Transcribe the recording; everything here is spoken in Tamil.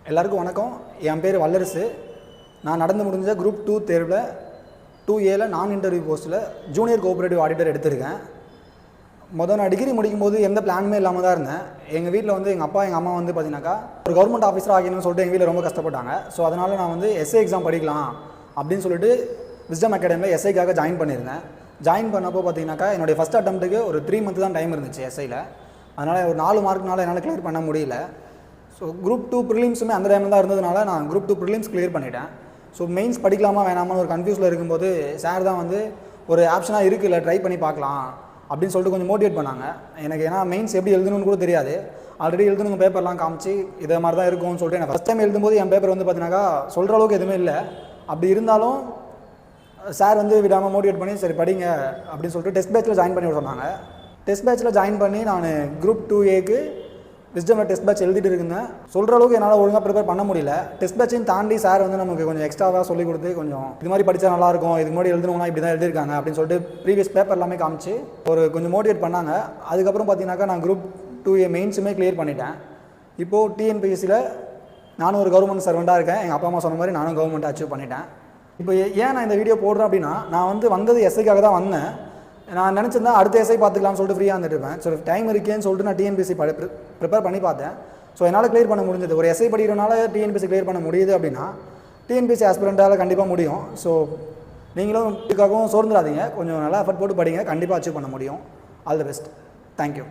எல்லாருக்கும் வணக்கம். என் பேர் வல்லரசு. நான் நடந்து முடிஞ்ச குரூப் 2 தேர்வில் 2Aல நான் இன்டர்வியூ போஸ்ட்டில் ஜூனியர் கோஆப்ரேட்டிவ் ஆடிட்டர் எடுத்திருக்கேன். நான் டிகிரி முடிக்கும்போது எந்த பிளானுமே இல்லாமல் தான் இருந்தேன். எங்கள் வீட்டில் வந்து எங்கள் அப்பா எங்கள் அம்மா வந்து பார்த்தீங்கன்னாக்கா ஒரு கவர்மெண்ட் ஆஃபீஸர் ஆகணும்னு சொல்லிட்டு எங்கள் வீட்டில் ரொம்ப கஷ்டப்பட்டாங்க. ஸோ அதனால் நான் வந்து எஸ்ஐ எக்ஸாம் படிக்கலாம் அப்படின்னு சொல்லிட்டு விஸ்டம் அகாடமியில் எஸ்ஐக்காக ஜாயின் பண்ணியிருந்தேன். ஜாயின் பண்ணப்போ பார்த்தீங்கன்னாக்கா என்னுடைய ஃபஸ்ட் அட்டம்ப்ட்டுக்கு ஒரு 3 மந்த் தான் டைம் இருந்துச்சு எஸ்ஐயில். அதனால் ஒரு 4 மார்க்னால என்னால் கிளியர் பண்ண முடியல. ஸோ குரூப் 2 ப்ரிலிம்ஸுமே அந்த டைமில் தான் இருந்ததுனால நான் குரூப் 2 ப்ரிலிம்ஸ் கிளியர் பண்ணிட்டேன். ஸோ மெயின்ஸ் படிக்கலாமா வேணாமான்னு ஒரு கன்ஃபியூஸில் இருக்கும்போது சார் தான் வந்து ஒரு ஆப்ஷனாக இருக்குல்ல, ட்ரை பண்ணி பார்க்கலாம் அப்படின்னு சொல்லிட்டு கொஞ்சம் மோட்டிவேட் பண்ணாங்க எனக்கு. ஏன்னா மெயின்ஸ் எப்படி எழுதணும்னு கூட தெரியாது. ஆல்ரெடி எழுதணுங்க பேப்பர்லாம் காமிச்சு இதே மாதிரி தான் இருக்கும்னு சொல்லிட்டு எனக்கு ஃபஸ்ட் டைம் எழுதும்போது என் பேப்பர் வந்து பார்த்தீங்கன்னாக்கா சொல்கிற அளவுக்கு எதுவுமே இல்லை. அப்படி இருந்தாலும் சார் வந்து விடாமல் மோட்டிவேட் பண்ணி சரி படிங்க அப்படின்னு சொல்லிட்டு டெஸ்ட் பேட்சில் ஜாயின் பண்ணி விட சொன்னாங்க. டெஸ்ட் பேட்சில் ஜாயின் பண்ணி நான் குரூப் 2Aக்கு விஸ்டமில் டெஸ்ட் பேட்ச் எழுதிட்டு இருந்தேன். சொல்கிற அளவுக்கு என்னால் ஒழுங்காக ப்ரிப்பேர் பண்ண முடியல. டெஸ்ட் பேட்சையும் தாண்டி சார் வந்து நமக்கு கொஞ்சம் எக்ஸ்ட்ராவாக சொல்லிக் கொடுத்து கொஞ்சம் இது மாதிரி படித்தா நல்லாயிருக்கும், இதுக்கு முன்னாடி எழுதுனவங்களாம் இப்படி தான் எழுதியிருக்காங்க அப்படின்னு சொல்லிட்டு ப்ரீவியஸ் பேப்பர் எல்லாமே காமிச்சு கொஞ்சம் மோட்டிவேட் பண்ணாங்க. அதுக்கப்புறம் பார்த்தீங்கன்னாக்கா நான் குரூப் 2A மெயின்ஸுமே கிளியர் பண்ணிட்டேன். இப்போது டிஎன்பிஎஸ்சியில் நானும் ஒரு கவர்மெண்ட் சர்வெண்ட்டாக இருக்கேன். எங்கள் அப்பா அம்மா சொன்ன மாதிரி நானும் கவர்மெண்ட்டை அச்சீவ் பண்ணிட்டேன். இப்போ ஏன் நான் இந்த வீடியோ போடுறேன் அப்படின்னா, நான் வந்து வந்தது எஸ்ஐக்காக தான் வந்தேன். நான் நினச்சிருந்தா அடுத்த எஸ்ஐ பார்த்துக்கலாம்னு சொல்லிட்டு ஃப்ரீயாக இருந்துட்டு இருப்பேன். ஸோ டைம் இருக்கேன்னு சொல்லிட்டு நான் டிஎன்பிஎஸ்சி ப்ரிப்பேர் பண்ணி பார்த்தேன். ஸோ என்னால் கிளியர் பண்ண முடிஞ்சது. ஒரு எஸ்ஐ படிக்கிறனால டிஎன்பிஎஸ்சி கிளியர் பண்ண முடியுது அப்படின்னா டிஎன்பிஎஸ்சி ஆஸ்பிரண்ட்டால் கண்டிப்பாக முடியும். ஸோ நீங்களும் இதுக்காகவும் சோர்ந்துடாதீங்க, கொஞ்சம் நல்லா எஃபர்ட் போட்டு படிங்க, கண்டிப்பாக அச்சீவ் பண்ண முடியும். All the best. தேங்க்யூ.